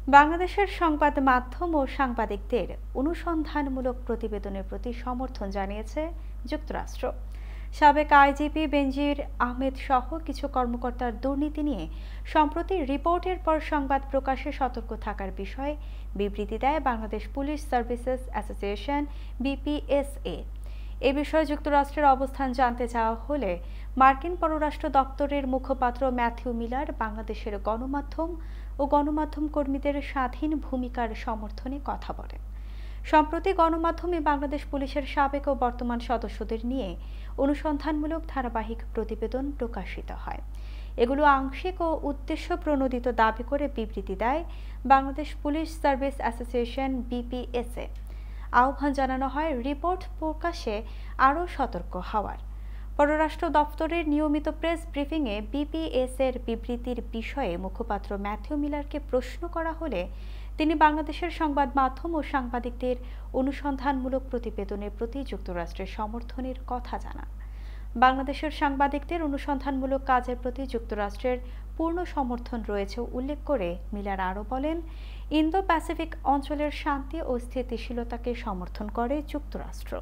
বাংলাদেশের সংবাদ মাধ্যম ও সাংবাদিকদের অনুসন্ধানমূলক প্রতিবেদনের প্রতি সমর্থন জানিয়েছে যুক্তরাষ্ট্র। সাবেক আইজিপি বেনজির আহমেদ সহ কিছু কর্মকর্তার দুর্নীতি নিয়ে সম্প্রতি রিপোর্টের পর সংবাদ প্রকাশে সতর্ক থাকার বিষয়ে বিবৃতি দেয় বাংলাদেশ পুলিশ সার্ভিসেস অ্যাসোসিয়েশন বিপিএসএ। এ বিষয়ে যুক্তরাষ্ট্রের অবস্থান জানতে চাওয়া হলে মার্কিন পররাষ্ট্র দপ্তরের মুখপাত্র ম্যাথিউ মিলার বাংলাদেশের গণমাধ্যম ও গণমাধ্যম কর্মীদের স্বাধীন ভূমিকার সমর্থনে কথা বলেন। সম্প্রতি গণমাধ্যমে বাংলাদেশ পুলিশের সাবেক ও বর্তমান সদস্যদের নিয়ে অনুসন্ধানমূলক ধারাবাহিক প্রতিবেদন প্রকাশিত হয়। এগুলো আংশিক ও উদ্দেশ্য প্রণোদিত দাবি করে বিবৃতি দেয় বাংলাদেশ পুলিশ সার্ভিস অ্যাসোসিয়েশন বিপিএসএ। আহ্বান জানানো হয় রিপোর্ট প্রকাশে আরও সতর্ক হওয়ার। পররাষ্ট্র দপ্তরের নিয়মিত প্রেস ব্রিফিংয়ে বিপিএসএর বিবৃতির বিষয়ে মুখপাত্র ম্যাথিউ মিলারকে প্রশ্ন করা হলে তিনি বাংলাদেশের সংবাদ মাধ্যম ও সাংবাদিকদের অনুসন্ধানমূলক প্রতিবেদনের প্রতি যুক্তরাষ্ট্রের সমর্থনের কথা জানান। বাংলাদেশের সাংবাদিকদের অনুসন্ধানমূলক কাজের প্রতি যুক্তরাষ্ট্রের পূর্ণ সমর্থন রয়েছে উল্লেখ করে মিলার আরও বলেন, ইন্দো প্যাসিফিক অঞ্চলের শান্তি ও স্থিতিশীলতাকে সমর্থন করে যুক্তরাষ্ট্র।